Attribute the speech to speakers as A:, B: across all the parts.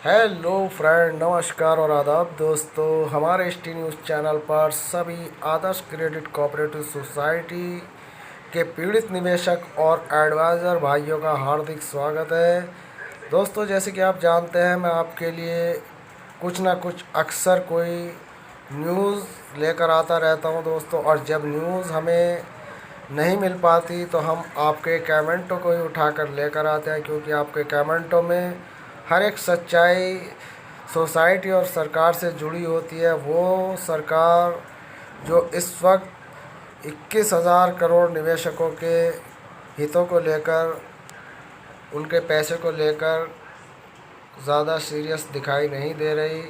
A: Hello friend, नमस्कार और आदाब दोस्तों। हमारे ST न्यूज़ चैनल पर सभी आदर्श क्रेडिट कोऑपरेटिव सोसाइटी के पीड़ित निवेशक और एडवाइज़र भाइयों का हार्दिक स्वागत है। दोस्तों, जैसे कि आप जानते हैं, मैं आपके लिए कुछ ना कुछ अक्सर कोई न्यूज़ लेकर आता रहता हूं दोस्तों। और जब न्यूज़ हमें नहीं मिल पाती तो हम आपके कमेंटों को ही उठाकर लेकर आते हैं, क्योंकि आपके कमेंटों में हर एक सच्चाई सोसाइटी और सरकार से जुड़ी होती है। वो सरकार जो इस वक्त 21,000 करोड़ निवेशकों के हितों को लेकर, उनके पैसे को लेकर ज़्यादा सीरियस दिखाई नहीं दे रही।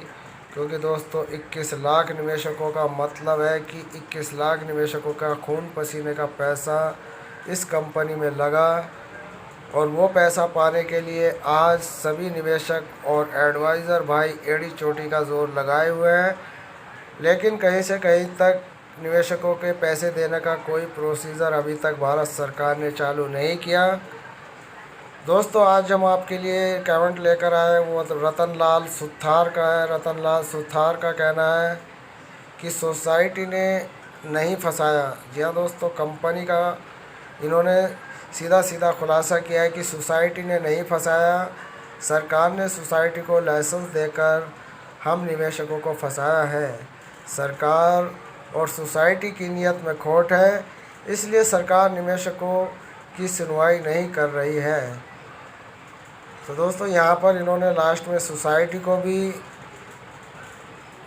A: क्योंकि दोस्तों, 21 लाख निवेशकों का मतलब है कि 21 लाख निवेशकों का खून पसीने का पैसा इस कंपनी में लगा। और वो पैसा पाने के लिए आज सभी निवेशक और एडवाइज़र भाई एड़ी चोटी का ज़ोर लगाए हुए हैं, लेकिन कहीं से कहीं तक निवेशकों के पैसे देने का कोई प्रोसीजर अभी तक भारत सरकार ने चालू नहीं किया। दोस्तों, आज हम आपके लिए कमेंट लेकर आए वो रतन लाल सुथार का है। रतन लाल सुथार का कहना है कि सोसाइटी ने नहीं फंसाया। जी हाँ दोस्तों, कंपनी का इन्होंने सीधा सीधा खुलासा किया है कि सोसाइटी ने नहीं फंसाया, सरकार ने सोसाइटी को लाइसेंस देकर हम निवेशकों को फंसाया है। सरकार और सोसाइटी की नीयत में खोट है, इसलिए सरकार निवेशकों की सुनवाई नहीं कर रही है। तो दोस्तों, यहाँ पर इन्होंने लास्ट में सोसाइटी को भी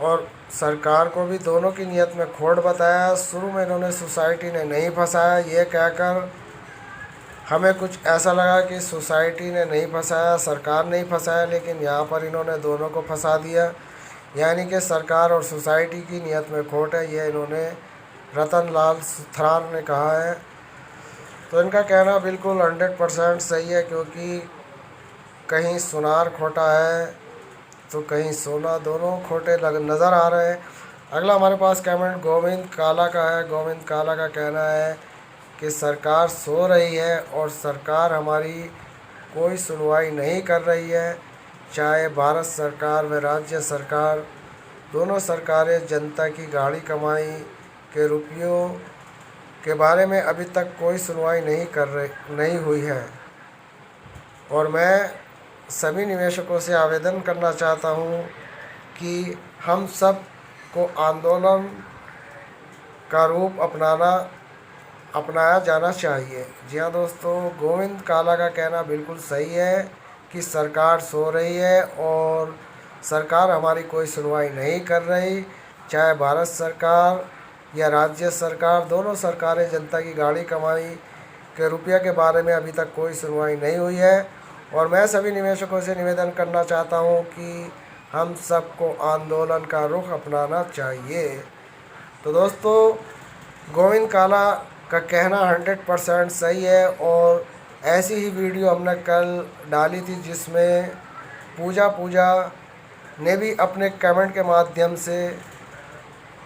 A: और सरकार को भी दोनों की नीयत में खोट बताया। शुरू में इन्होंने सोसाइटी ने नहीं फंसाया ये कहकर, हमें कुछ ऐसा लगा कि सोसाइटी ने नहीं फंसाया, सरकार नहीं फंसाया, लेकिन यहाँ पर इन्होंने दोनों को फंसा दिया। यानी कि सरकार और सोसाइटी की नीयत में खोट है, ये इन्होंने रतन लाल सुथार ने कहा है। तो इनका कहना बिल्कुल 100% सही है, क्योंकि कहीं सुनार खोटा है तो कहीं सोना, दोनों खोटे नज़र आ रहे हैं। अगला हमारे पास कमेंट गोविंद काला का है। गोविंद काला का कहना है कि सरकार सो रही है और सरकार हमारी कोई सुनवाई नहीं कर रही है। चाहे भारत सरकार व राज्य सरकार, दोनों सरकारें जनता की गाड़ी कमाई के रुपयों के बारे में अभी तक कोई सुनवाई नहीं हुई है। और मैं सभी निवेशकों से आवेदन करना चाहता हूँ कि हम सब को आंदोलन का रूप अपनाया जाना चाहिए। जी हाँ दोस्तों, गोविंद काला का कहना बिल्कुल सही है कि सरकार सो रही है और सरकार हमारी कोई सुनवाई नहीं कर रही। चाहे भारत सरकार या राज्य सरकार, दोनों सरकारें जनता की गाड़ी कमाई के रुपये के बारे में अभी तक कोई सुनवाई नहीं हुई है। और मैं सभी निवेशकों से निवेदन करना चाहता हूँ कि हम सबको आंदोलन का रुख अपनाना चाहिए। तो दोस्तों, गोविंद काला का कहना 100% सही है। और ऐसी ही वीडियो हमने कल डाली थी, जिसमें पूजा ने भी अपने कमेंट के माध्यम से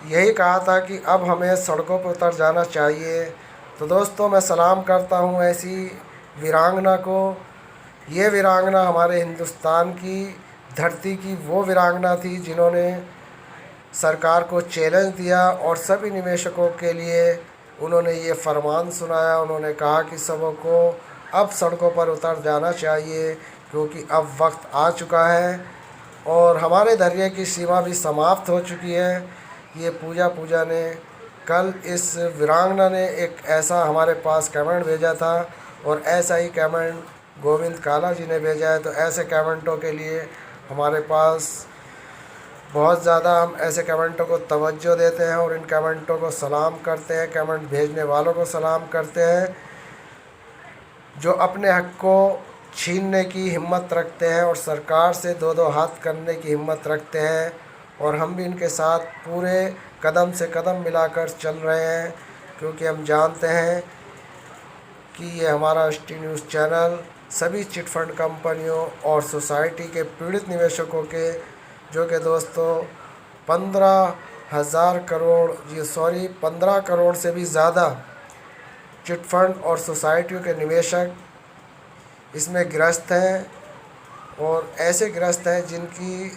A: यही कहा था कि अब हमें सड़कों पर उतर जाना चाहिए। तो दोस्तों, मैं सलाम करता हूँ ऐसी वीरांगना को। ये वीरांगना हमारे हिंदुस्तान की धरती की वो वीरांगना थी जिन्होंने सरकार को चैलेंज दिया और सभी निवेशकों के लिए उन्होंने ये फरमान सुनाया। उन्होंने कहा कि सबको अब सड़कों पर उतर जाना चाहिए, क्योंकि अब वक्त आ चुका है और हमारे धैर्य की सीमा भी समाप्त हो चुकी है। ये पूजा ने कल इस वीरांगना ने एक ऐसा हमारे पास कमेंट भेजा था, और ऐसा ही कमेंट गोविंद काला जी ने भेजा है। तो ऐसे कमेंटों के लिए हमारे पास बहुत ज़्यादा, हम ऐसे कमेंटों को तवज्जो देते हैं और इन कमेंटों को सलाम करते हैं। कमेंट भेजने वालों को सलाम करते हैं जो अपने हक को छीनने की हिम्मत रखते हैं और सरकार से दो दो हाथ करने की हिम्मत रखते हैं। और हम भी इनके साथ पूरे कदम से कदम मिलाकर चल रहे हैं, क्योंकि हम जानते हैं कि ये हमारा ST न्यूज़ चैनल सभी चिटफंड कंपनियों और सोसाइटी के पीड़ित निवेशकों के, जो कि दोस्तों 15 करोड़ से भी ज़्यादा चिटफंड और सोसाइटियों के निवेशक इसमें ग्रस्त हैं। और ऐसे ग्रस्त हैं जिनकी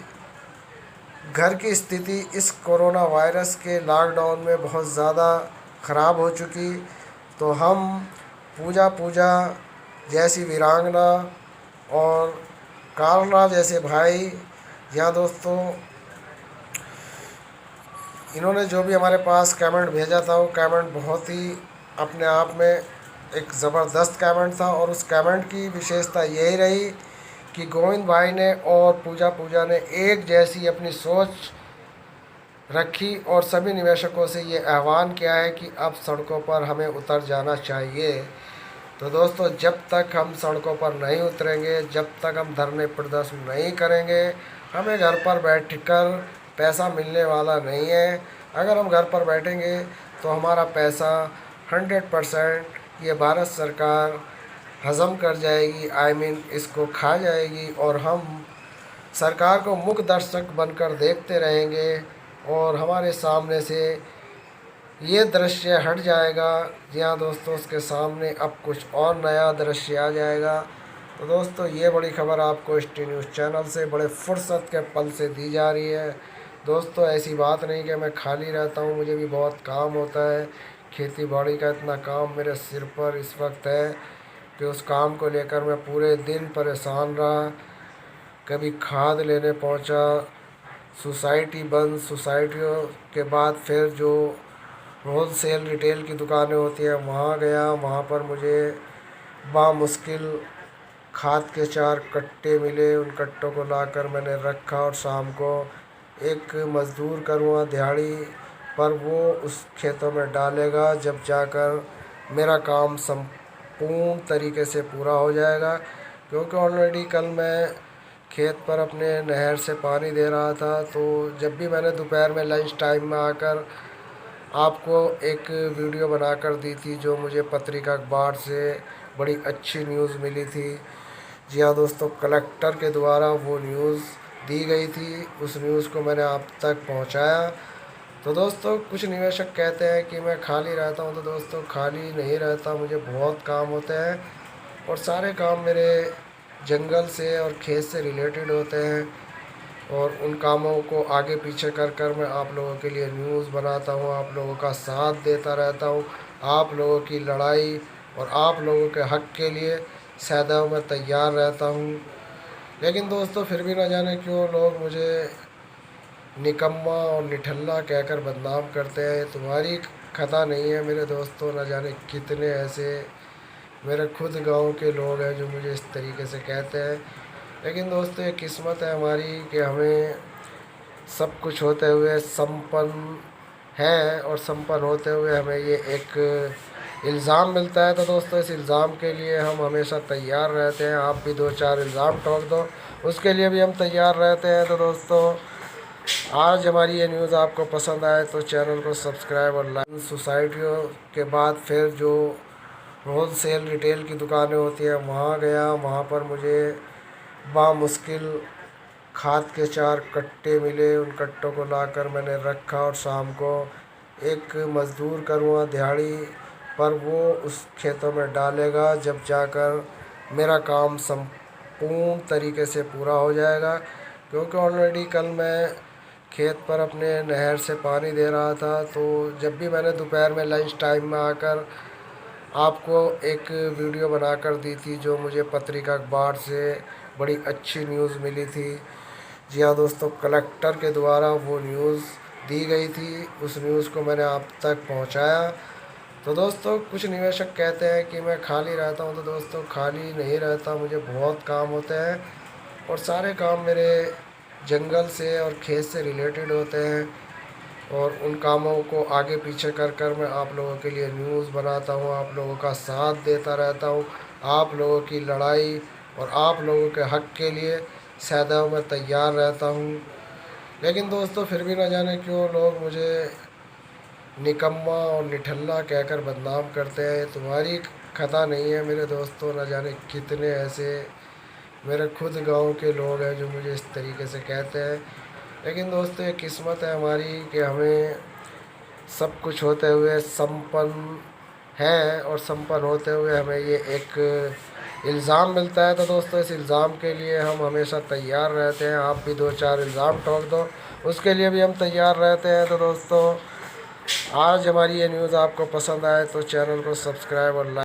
A: घर की स्थिति इस कोरोना वायरस के लॉकडाउन में बहुत ज़्यादा ख़राब हो चुकी। तो हम पूजा पूजा जैसी वीरांगना और कालरा जैसे भाई या दोस्तों, इन्होंने जो भी हमारे पास कमेंट भेजा था वो कमेंट बहुत ही अपने आप में एक ज़बरदस्त कमेंट था। और उस कमेंट की विशेषता यही रही कि गोविंद भाई ने और पूजा पूजा ने एक जैसी अपनी सोच रखी और सभी निवेशकों से ये आह्वान किया है कि अब सड़कों पर हमें उतर जाना चाहिए। तो दोस्तों, जब तक हम सड़कों पर नहीं उतरेंगे, जब तक हम धरने प्रदर्शन नहीं करेंगे, हमें घर पर बैठकर पैसा मिलने वाला नहीं है। अगर हम घर पर बैठेंगे तो हमारा पैसा 100% ये भारत सरकार हज़म कर जाएगी, इसको खा जाएगी और हम सरकार को मूक दर्शक बनकर देखते रहेंगे और हमारे सामने से ये दृश्य हट जाएगा। जी हाँ दोस्तों, उसके सामने अब कुछ और नया दृश्य आ जाएगा। तो दोस्तों, ये बड़ी खबर आपको ST न्यूज़ चैनल से बड़े फुर्सत के पल से दी जा रही है। दोस्तों, ऐसी बात नहीं कि मैं खाली रहता हूँ, मुझे भी बहुत काम होता है। खेती बाड़ी का इतना काम मेरे सिर पर इस वक्त है कि उस काम को लेकर मैं पूरे दिन परेशान रहा। कभी खाद लेने पहुंचा, सोसाइटी बंद, सोसाइटियों के बाद फिर जो होल सेल रिटेल की दुकानें होती हैं वहाँ गया। वहाँ पर मुझे बामुश्किल खाद के 4 कट्टे मिले। उन कट्टों को लाकर मैंने रखा और शाम को एक मज़दूर करूँगा दिहाड़ी पर, वो उस खेतों में डालेगा, जब जाकर मेरा काम संपूर्ण तरीके से पूरा हो जाएगा। क्योंकि ऑलरेडी कल मैं खेत पर अपने नहर से पानी दे रहा था, तो जब भी मैंने दोपहर में लंच टाइम में आकर आपको एक वीडियो बनाकर दी थी, जो मुझे पत्रिका अखबार से बड़ी अच्छी न्यूज़ मिली थी। जी हाँ दोस्तों, कलेक्टर के द्वारा वो न्यूज़ दी गई थी, उस न्यूज़ को मैंने आप तक पहुंचाया। तो दोस्तों, कुछ निवेशक कहते हैं कि मैं खाली रहता हूं, तो दोस्तों खाली नहीं रहता, मुझे बहुत काम होते हैं और सारे काम मेरे जंगल से और खेत से रिलेटेड होते हैं। और उन कामों को आगे पीछे कर कर मैं आप लोगों के लिए न्यूज़ बनाता हूँ, आप लोगों का साथ देता रहता हूँ, आप लोगों की लड़ाई और आप लोगों के हक़ के लिए सदैव मैं तैयार रहता हूँ। लेकिन दोस्तों, फिर भी न जाने क्यों लोग मुझे निकम्मा और निठल्ला कहकर बदनाम करते हैं। तुम्हारी खता नहीं है मेरे दोस्तों, न जाने कितने ऐसे मेरे खुद गांव के लोग हैं जो मुझे इस तरीके से कहते हैं। लेकिन दोस्तों, ये किस्मत है हमारी कि हमें सब कुछ होते हुए संपन्न है और संपन्न होते हुए हमें ये एक इल्ज़ाम मिलता है। तो दोस्तों, इस इल्ज़ाम के लिए हम हमेशा तैयार रहते हैं। आप भी 2-4 इल्ज़ाम ठोक दो, उसके लिए भी हम तैयार रहते हैं। तो दोस्तों, आज हमारी ये न्यूज़ आपको पसंद आए तो चैनल को सब्सक्राइब और लाइक। सोसाइटियों के बाद फिर जो होल सेल रिटेल की दुकानें होती हैं वहाँ गया। वहाँ पर मुझे बामुश्किल खाद के 4 कट्टे मिले। उन कट्टों को लाकर मैंने रखा और शाम को एक मज़दूर करूँगा दिहाड़ी पर, वो उस खेतों में डालेगा, जब जाकर मेरा काम संपूर्ण तरीके से पूरा हो जाएगा। क्योंकि ऑलरेडी कल मैं खेत पर अपने नहर से पानी दे रहा था, तो जब भी मैंने दोपहर में लंच टाइम में आकर आपको एक वीडियो बनाकर दी थी, जो मुझे पत्रिका अखबार से बड़ी अच्छी न्यूज़ मिली थी। जी हाँ दोस्तों, कलेक्टर के द्वारा वो न्यूज़ दी गई थी, उस न्यूज़ को मैंने आप तक पहुंचाया। तो दोस्तों, कुछ निवेशक कहते हैं कि मैं खाली रहता हूं, तो दोस्तों खाली नहीं रहता, मुझे बहुत काम होते हैं और सारे काम मेरे जंगल से और खेत से रिलेटेड होते हैं। और उन कामों को आगे पीछे कर कर मैं आप लोगों के लिए न्यूज़ बनाता हूँ, आप लोगों का साथ देता रहता हूँ, आप लोगों की लड़ाई और आप लोगों के हक़ के लिए सदैव मैं तैयार रहता हूँ। लेकिन दोस्तों, फिर भी न जाने क्यों लोग मुझे निकम्मा और निठल्ला कहकर बदनाम करते हैं। तुम्हारी खता नहीं है मेरे दोस्तों, न जाने कितने ऐसे मेरे खुद गांव के लोग हैं जो मुझे इस तरीके से कहते हैं। लेकिन दोस्तों, ये किस्मत है हमारी कि हमें सब कुछ होते हुए संपन्न है और संपन्न होते हुए हमें ये एक इल्ज़ाम मिलता है तो दोस्तों इस इल्ज़ाम के लिए हम हमेशा तैयार रहते हैं। आप भी दो चार इल्ज़ाम ठोक दो, उसके लिए भी हम तैयार रहते हैं। तो दोस्तों आज हमारी ये न्यूज़ आपको पसंद आए तो चैनल को सब्सक्राइब और लाइक